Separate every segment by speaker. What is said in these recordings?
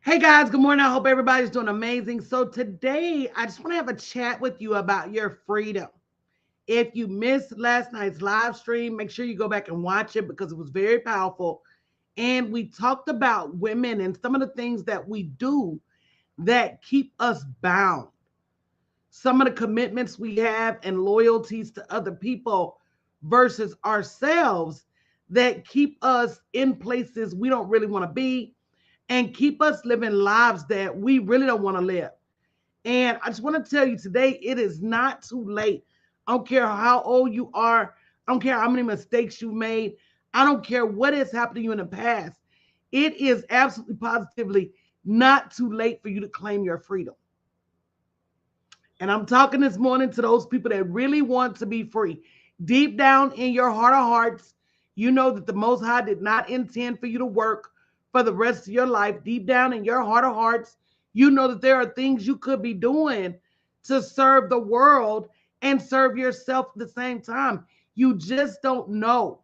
Speaker 1: Hey guys, good morning. I hope everybody's doing amazing. So today I just want to have a chat with you about your freedom. If you missed last night's live stream, make sure you go back and watch it because it was very powerful. And we talked about women and some of the things that we do that keep us bound. Some of the commitments we have and loyalties to other people versus ourselves that keep us in places we don't really want to be and keep us living lives that we really don't want to live. And I just want to tell you today, it is not too late. I don't care how old you are. I don't care how many mistakes you made. I don't care what has happened to you in the past. It is absolutely positively not too late for you to claim your freedom. And I'm talking this morning to those people that really want to be free. Deep down in your heart of hearts, you know that the Most High did not intend for you to work for the rest of your life. Deep down in your heart of hearts, you know that there are things you could be doing to serve the world and serve yourself at the same time. You just don't know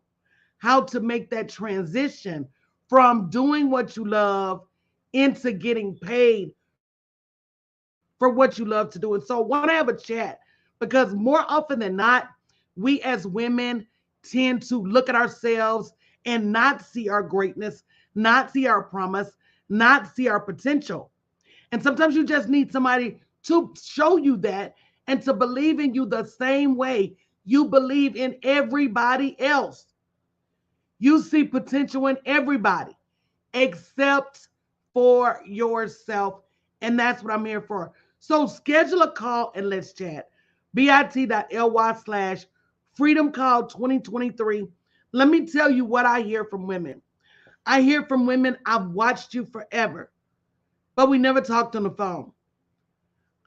Speaker 1: how to make that transition from doing what you love into getting paid for what you love to do. And so I want to have a chat because more often than not, we as women tend to look at ourselves and not see our greatness, not see our promise, not see our potential. And sometimes you just need somebody to show you that and to believe in you the same way you believe in everybody else. You see potential in everybody except for yourself. And that's what I'm here for. So schedule a call and let's chat. bit.ly/ freedom call 2023. Let me tell you what I hear from women. I hear from women, I've watched you forever, but we never talked on the phone.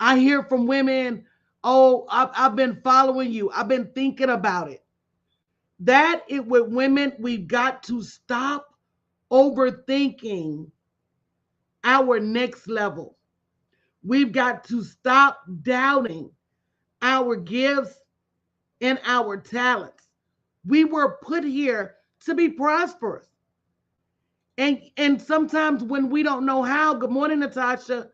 Speaker 1: I hear from women, oh, I've been following you. I've been thinking about it. That it with women, we've got to stop overthinking our next level. We've got to stop doubting our gifts and our talents. We were put here to be prosperous. And sometimes when we don't know how, good morning, Natasha,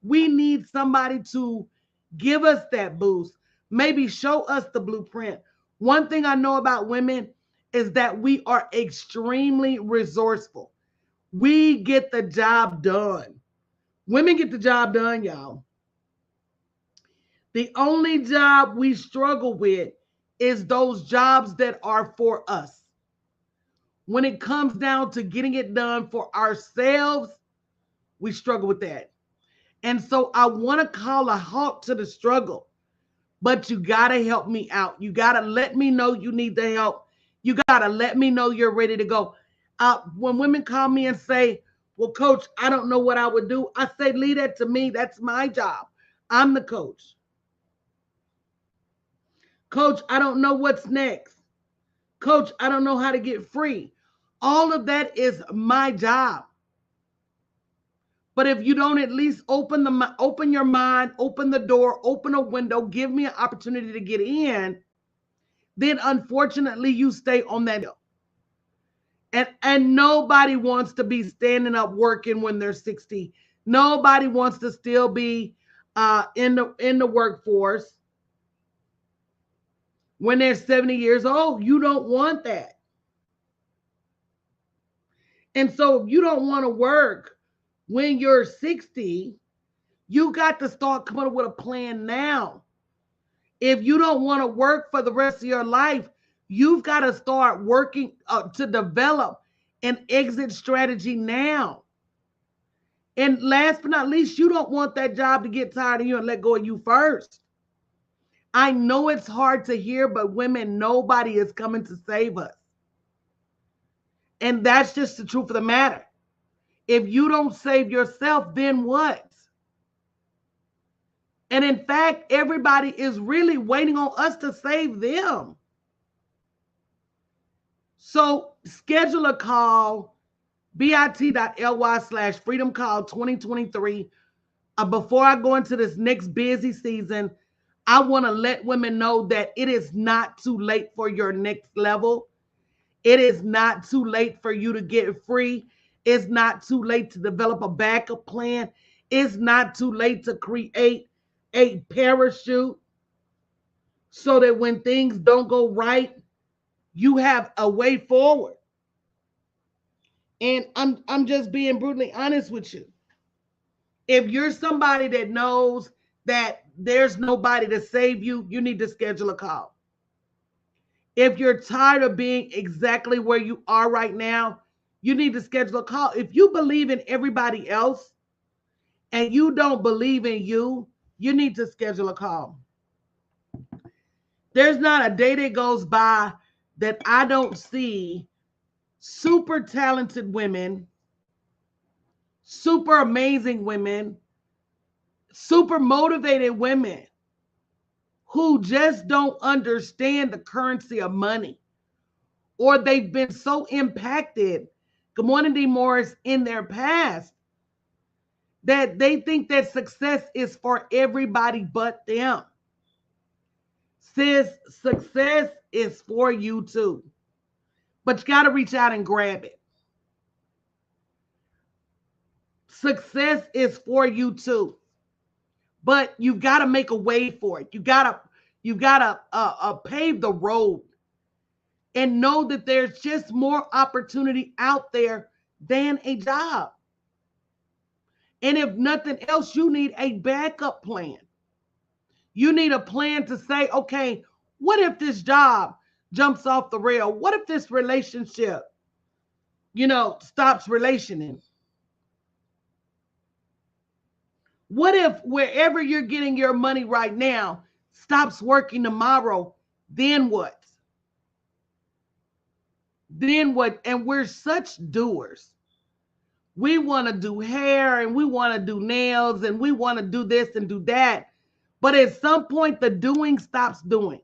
Speaker 1: we need somebody to give us that boost, maybe show us the blueprint. One thing I know about women is that we are extremely resourceful. We get the job done. Women get the job done, y'all. The only job we struggle with is those jobs that are for us. When it comes down to getting it done for ourselves, we struggle with that. And so I want to call a halt to the struggle, but you got to help me out. You got to let me know you need the help. You got to let me know you're ready to go. When women call me and say, well, coach, I don't know what I would do, I say, leave that to me. That's my job. I'm the coach. Coach, I don't know what's next. Coach, I don't know how to get free. All of that is my job. But if you don't at least open your mind, open the door, open a window, give me an opportunity to get in, then unfortunately you stay on that. And nobody wants to be standing up working when they're 60. Nobody wants to still be in the workforce when they're 70 years old. You don't want that. And so if you don't want to work when you're 60, you got to start coming up with a plan now. If you don't want to work for the rest of your life, you've got to start working to develop an exit strategy now. And last but not least, you don't want that job to get tired of you and let go of you first. I know it's hard to hear, but women, nobody is coming to save us. And that's just the truth of the matter. If you don't save yourself, then what? And in fact, everybody is really waiting on us to save them. So schedule a call, bit.ly/ freedom call 2023. Before I go into this next busy season, I want to let women know that it is not too late for your next level. It is not too late for you to get free. It's not too late to develop a backup plan. It's not too late to create a parachute so that when things don't go right, you have a way forward. And I'm just being brutally honest with you. If you're somebody that knows that there's nobody to save you, you need to schedule a call. If you're tired of being exactly where you are right now, you need to schedule a call. If you believe in everybody else and you don't believe in you, you need to schedule a call. There's not a day that goes by that I don't see super talented women, super amazing women, super motivated women who just don't understand the currency of money, or they've been so impacted, good morning, D. Morris, in their past that they think that success is for everybody but them. Sis, success is for you too, but you got to reach out and grab it. Success is for you too, but you've got to make a way for it. You gotta pave the road and know that there's just more opportunity out there than a job. And if nothing else, you need a backup plan. You need a plan to say, okay, what if this job jumps off the rail? What if this relationship, stops relationing? What if wherever you're getting your money right now stops working tomorrow? Then what? Then what? And we're such doers. We want to do hair and we want to do nails and we want to do this and do that. But at some point, the doing stops doing.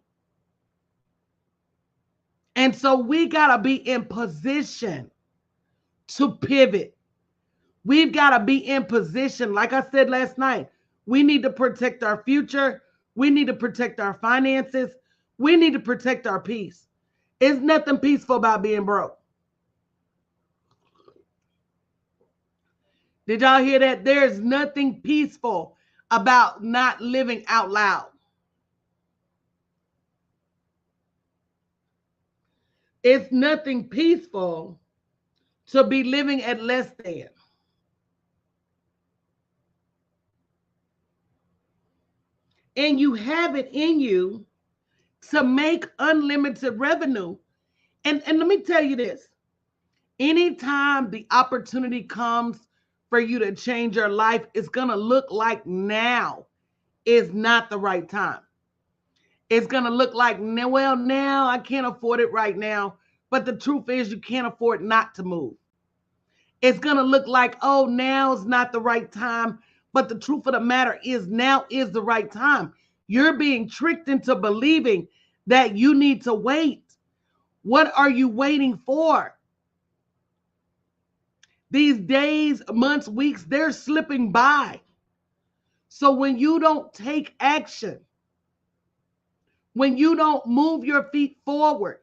Speaker 1: And so we got to be in position to pivot. We've got to be in position. Like I said last night, we need to protect our future. We need to protect our finances. We need to protect our peace. It's nothing peaceful about being broke. Did y'all hear that? There's nothing peaceful about not living out loud. It's nothing peaceful to be living at less than. And you have it in you to make unlimited revenue. And let me tell you this. Anytime the opportunity comes for you to change your life, it's going to look like now is not the right time. It's going to look like, well, now I can't afford it right now. But the truth is you can't afford not to move. It's going to look like, oh, now's not the right time. But the truth of the matter is now is the right time. You're being tricked into believing that you need to wait. What are you waiting for? These days, months, weeks, they're slipping by. So when you don't take action, when you don't move your feet forward,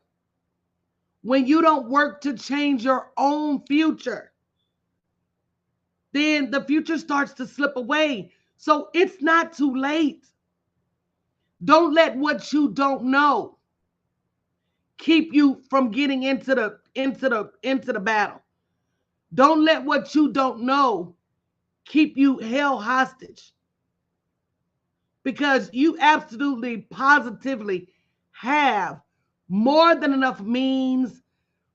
Speaker 1: when you don't work to change your own future, then the future starts to slip away. So it's not too late. Don't let what you don't know keep you from getting into the battle. Don't let what you don't know keep you held hostage. Because you absolutely positively have more than enough means,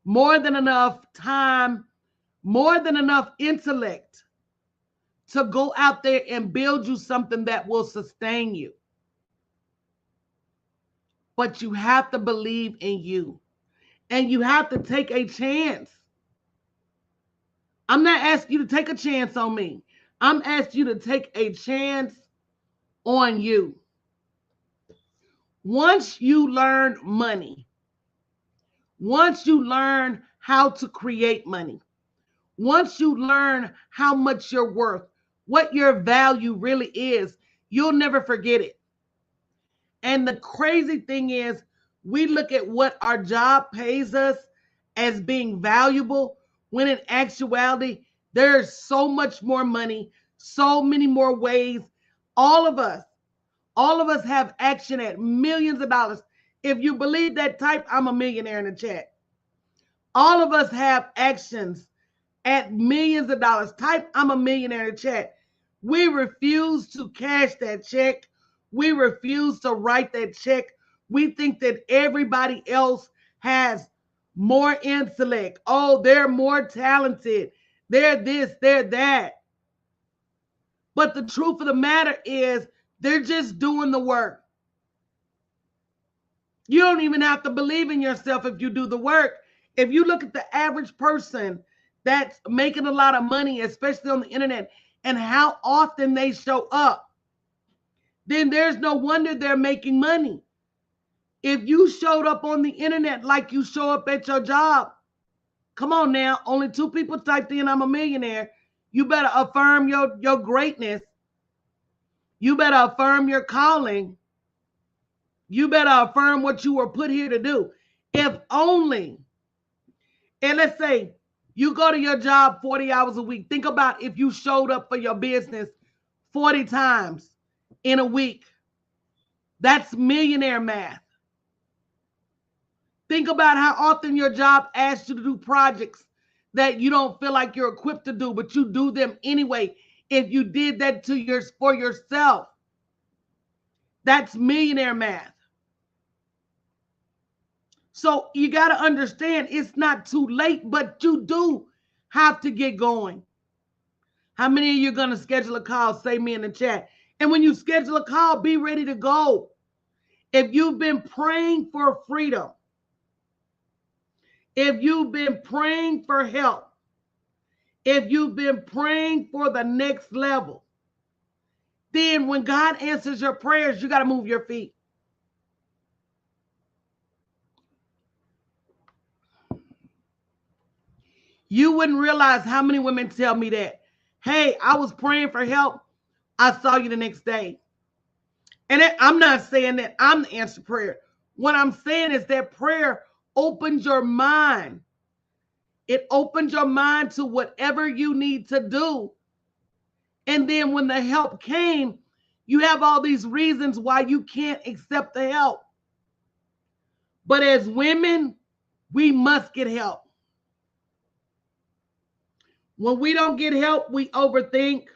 Speaker 1: more than enough time, more than enough intellect to go out there and build you something that will sustain you. But you have to believe in you. And you have to take a chance. I'm not asking you to take a chance on me. I'm asking you to take a chance on you. Once you learn money, once you learn how to create money, once you learn how much you're worth, what your value really is, you'll never forget it. And the crazy thing is, we look at what our job pays us as being valuable when in actuality, there's so much more money, so many more ways. All of us, all of us have action at millions of dollars. If you believe that, type I'm a millionaire in the chat. All of us have actions at millions of dollars. Type I'm a millionaire in the chat. We refuse to cash that check. We refuse to write that check. We think that everybody else has more intellect. Oh, they're more talented. They're this, they're that. But the truth of the matter is, they're just doing the work. You don't even have to believe in yourself if you do the work. If you look at the average person that's making a lot of money, especially on the internet, and how often they show up, then there's no wonder they're making money. If you showed up on the internet like you show up at your job, come on now, only 2 people typed in I'm a millionaire. You better affirm your greatness. You better affirm your calling. You better affirm what you were put here to do. If only, and let's say you go to your job 40 hours a week. Think about if you showed up for your business 40 times in a week. That's millionaire math. Think about how often your job asks you to do projects that you don't feel like you're equipped to do, but you do them anyway. If you did that for yourself, that's millionaire math. So you got to understand it's not too late, but you do have to get going. How many of you are going to schedule a call? Say me in the chat. And when you schedule a call, be ready to go. If you've been praying for freedom, if you've been praying for help, if you've been praying for the next level, then when God answers your prayers, you got to move your feet. You wouldn't realize how many women tell me that, hey, I was praying for help. I saw you the next day. And I'm not saying that I'm the answer prayer. What I'm saying is that prayer opens your mind. It opens your mind to whatever you need to do. And then when the help came, you have all these reasons why you can't accept the help. But as women, we must get help. When we don't get help, we overthink.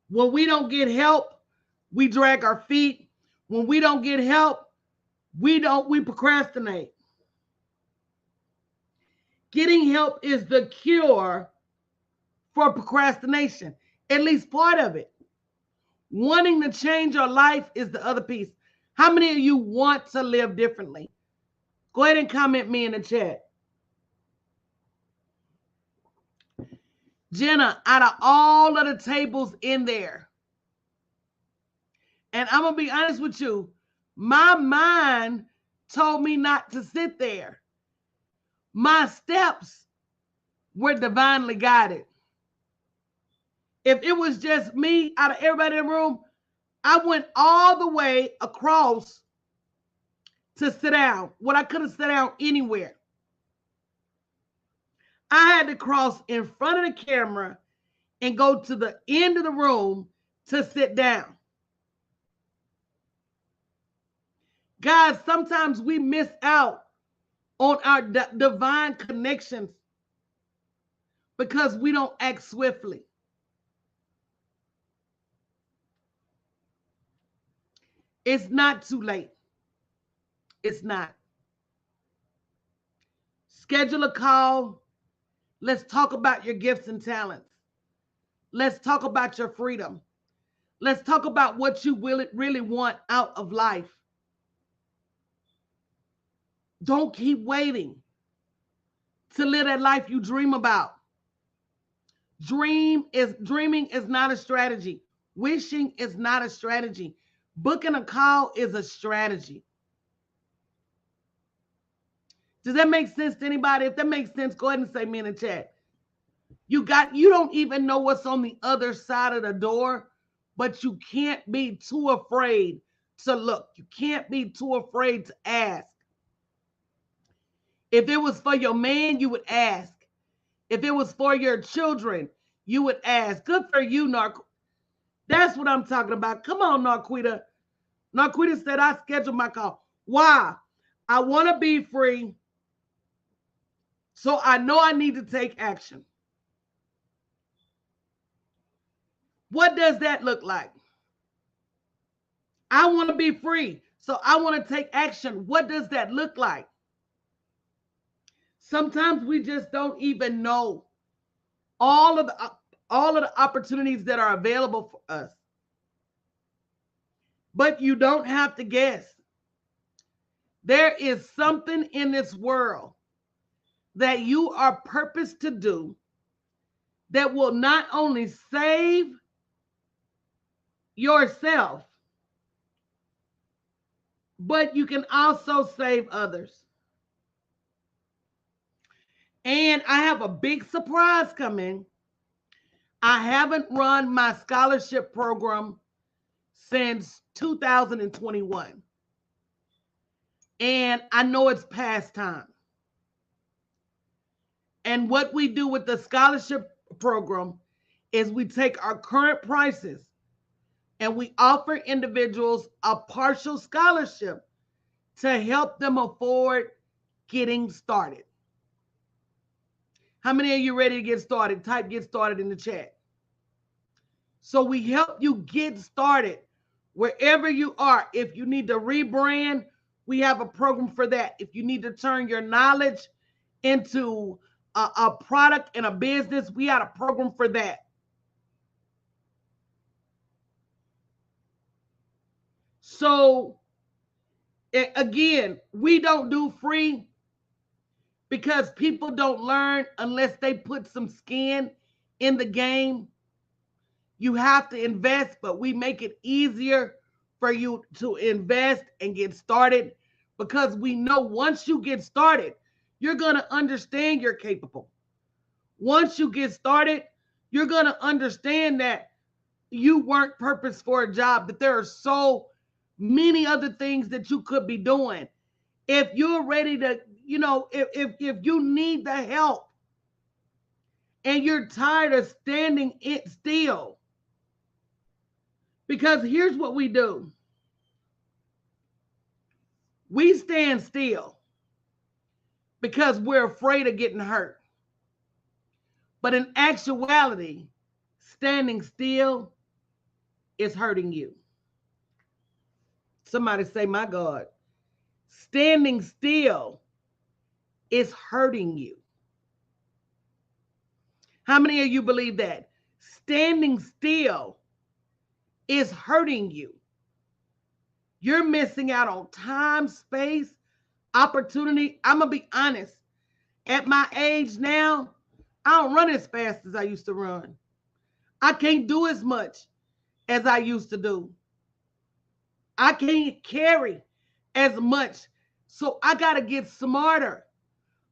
Speaker 1: When we don't get help, we drag our feet. When we don't get help, we procrastinate. Getting help is the cure for procrastination, at least part of it. Wanting to change your life is the other piece. How many of you want to live differently? Go ahead and comment me in the chat. Jenna, out of all of the tables in there, and I'm going to be honest with you, my mind told me not to sit there. My steps were divinely guided. If it was just me out of everybody in the room, I went all the way across to sit down. What I could have sat down anywhere. I had to cross in front of the camera and go to the end of the room to sit down. Guys, sometimes we miss out on our divine connections because we don't act swiftly. It's not too late. It's not. Schedule a call. Let's talk about your gifts and talents. Let's talk about your freedom. Let's talk about what you really want out of life. Don't keep waiting to live that life you dream about. Dreaming is not a strategy. Wishing is not a strategy. Booking a call is a strategy. Does that make sense to anybody? If that makes sense, go ahead and say me in the chat. You don't even know what's on the other side of the door, but you can't be too afraid to look. You can't be too afraid to ask. If it was for your man, you would ask. If it was for your children, you would ask. Good for you, That's what I'm talking about. Come on, Narquita. Narquita said, I scheduled my call. Why? I want to be free, so I know I need to take action. What does that look like? I want to be free, so I want to take action. What does that look like? Sometimes we just don't even know all of the opportunities that are available for us. But you don't have to guess. There is something in this world that you are purposed to do that will not only save yourself, but you can also save others. And I have a big surprise coming. I haven't run my scholarship program since 2021. And I know it's past time. And what we do with the scholarship program is we take our current prices and we offer individuals a partial scholarship to help them afford getting started. How many of you ready to get started? Type get started in the chat. So we help you get started wherever you are. If you need to rebrand, we have a program for that. If you need to turn your knowledge into a product and a business, we had a program for that. So again, we don't do free because people don't learn unless they put some skin in the game. You have to invest, but we make it easier for you to invest and get started because we know once you get started, you're going to understand you're capable. Once you get started, you're going to understand that you weren't purposed for a job, that there are so many other things that you could be doing. If you're ready to, if you need the help and you're tired of standing it still, because here's what we do. We stand still because we're afraid of getting hurt. But in actuality, standing still is hurting you. Somebody say, my God. Standing still is hurting you. How many of you believe that? Standing still is hurting you. You're missing out on time, space, opportunity. I'm going to be honest. At my age now, I don't run as fast as I used to run. I can't do as much as I used to do. I can't carry as much. So I got to get smarter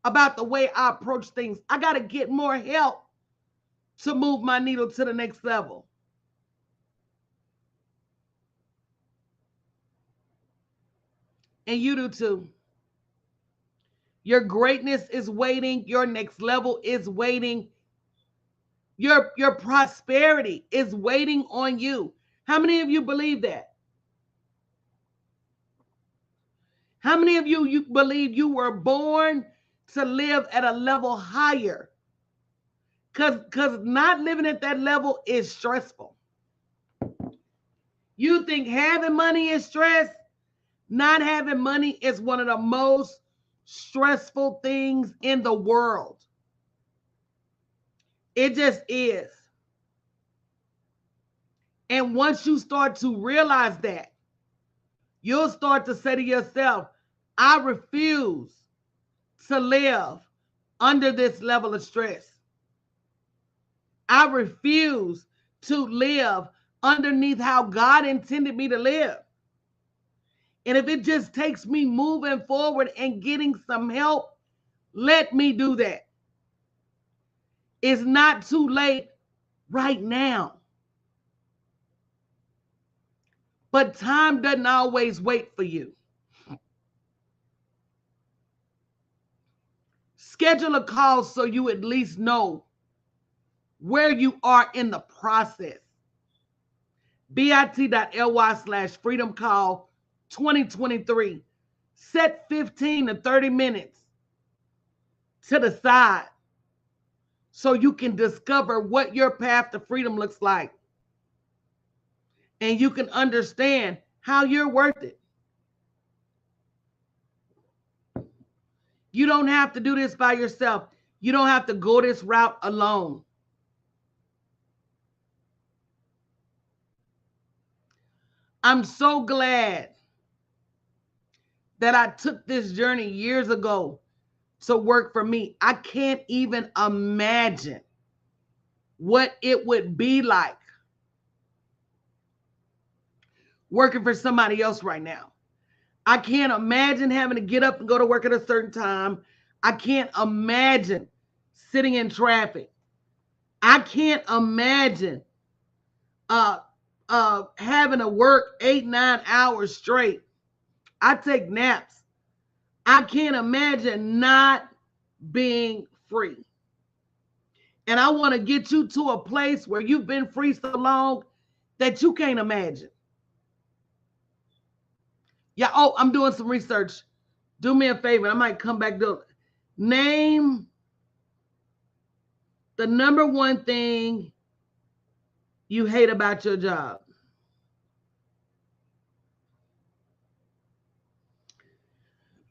Speaker 1: about the way I approach things. I got to get more help to move my needle to the next level. And you do too. Your greatness is waiting. Your next level is waiting. Your prosperity is waiting on you. How many of you believe that? How many of you believe you were born to live at a level higher? Because not living at that level is stressful. You think having money is stress? Not having money is one of the most stressful things in the world. It just is. And once you start to realize that, you'll start to say to yourself, I refuse to live under this level of stress. I refuse to live underneath how God intended me to live. And if it just takes me moving forward and getting some help, let me do that. It's not too late right now. But time doesn't always wait for you. Schedule a call so you at least know where you are in the process. bit.ly/freedom call 2023. Set 15 to 30 minutes to the side so you can discover what your path to freedom looks like. And you can understand how you're worth it. You don't have to do this by yourself. You don't have to go this route alone. I'm so glad that I took this journey years ago to work for me. I can't even imagine what it would be like working for somebody else right now. I can't imagine having to get up and go to work at a certain time. I can't imagine sitting in traffic. I can't imagine having to work 8-9 hours straight. I take naps. I can't imagine not being free. And I want to get you to a place where you've been free so long that you can't imagine. Yeah, oh, I'm doing some research. Do me a favor. I might come back to name the number one thing you hate about your job.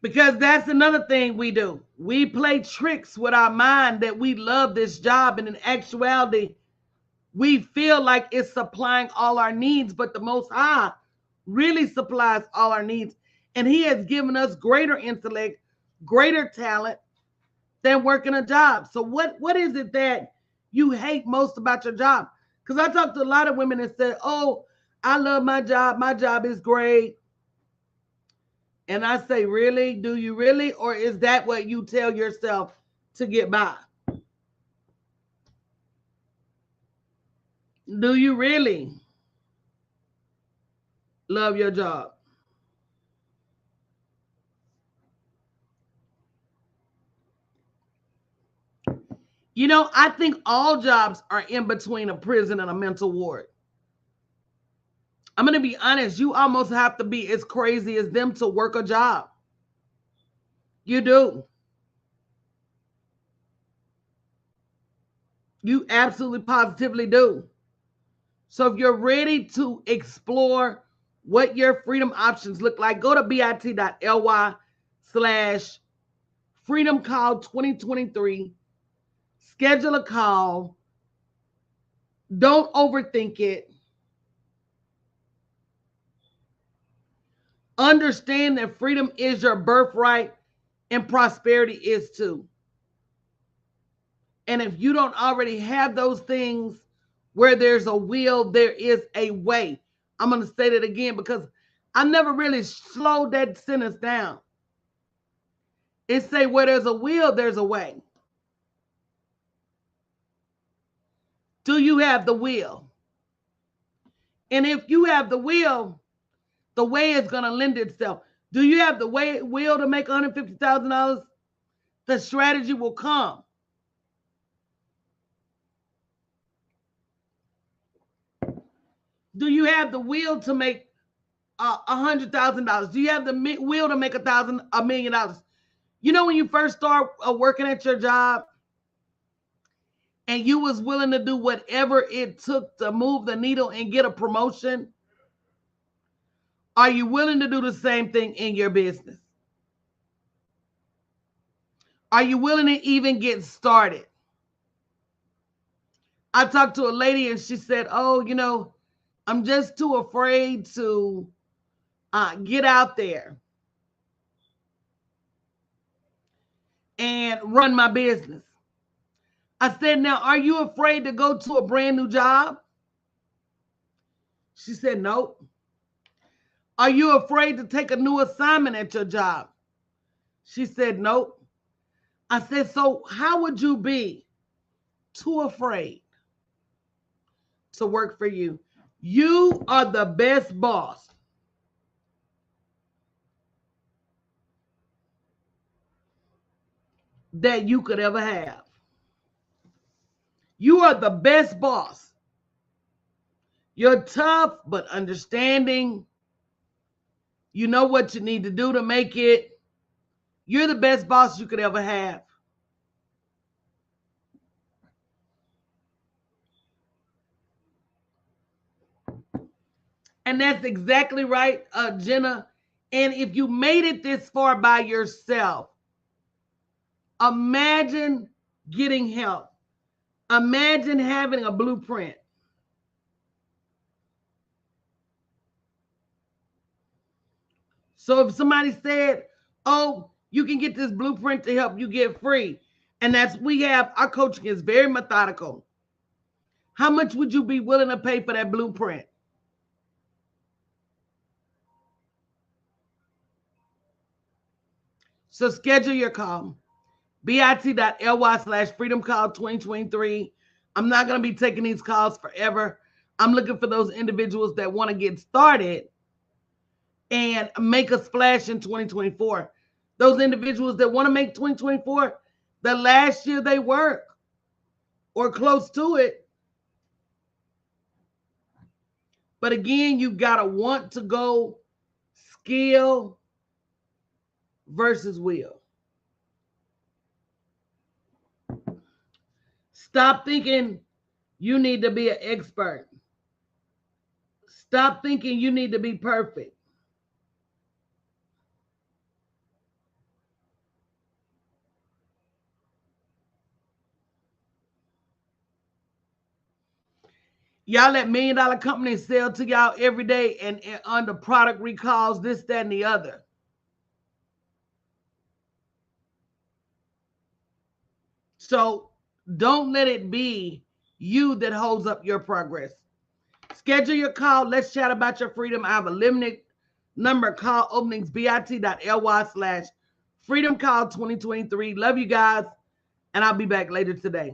Speaker 1: Because that's another thing we do. We play tricks with our mind that we love this job, and in actuality, we feel like it's supplying all our needs, but the Most High really supplies all our needs. And He has given us greater intellect, greater talent than working a job. So what is it that you hate most about your job? Because I talked to a lot of women that said, oh, I love my job. My job is great. And I say, really? Do you really? Or is that what you tell yourself to get by? Do you really love your job? You know, I think all jobs are in between a prison and a mental ward. I'm going to be honest. You almost have to be as crazy as them to work a job. You do. You absolutely positively do. So if you're ready to explore what your freedom options look like, go to bit.ly/freedom call 2023. Schedule a call. Don't overthink it. Understand that freedom is your birthright and prosperity is too. And if you don't already have those things, where there's a will, there is a way. I'm going to say that again because I never really slowed that sentence down. It say where there's a will, there's a way. Do you have the will? And if you have the will, the way is going to lend itself. Do you have the will to make $150,000? The strategy will come. Do you have the will to make $100,000? Do you have the will to make $1 million? You know, when you first start working at your job and you was willing to do whatever it took to move the needle and get a promotion, are you willing to do the same thing in your business? Are you willing to even get started? I talked to a lady and she said, oh, you know, I'm just too afraid to get out there and run my business. I said, now, are you afraid to go to a brand new job? She said, nope. Are you afraid to take a new assignment at your job? She said, nope. I said, so how would you be too afraid to work for you? You are the best boss. that you could ever have. You are the best boss. You're tough but understanding. You know what you need to do to make it. You're the best boss you could ever have. And that's exactly right, Jenna. And if you made it this far by yourself, imagine getting help. Imagine having a blueprint. So if somebody said, oh, you can get this blueprint to help you get free. And we have, our coaching is very methodical. How much would you be willing to pay for that blueprint? So schedule your call. bit.ly/freedom call 2023. I'm not going to be taking these calls forever. I'm looking for those individuals that want to get started and make a splash in 2024. Those individuals that want to make 2024 the last year they work or close to it. But again, you've got to want to go skill versus will. Stop thinking you need to be an expert. Stop thinking you need to be perfect. Y'all let $1 million companies sell to y'all every day and under product recalls, this, that, and the other. So don't let it be you that holds up your progress. Schedule your call. Let's chat about your freedom. I have a limited number call openings, bit.ly/freedom call 2023. Love you guys, and I'll be back later today.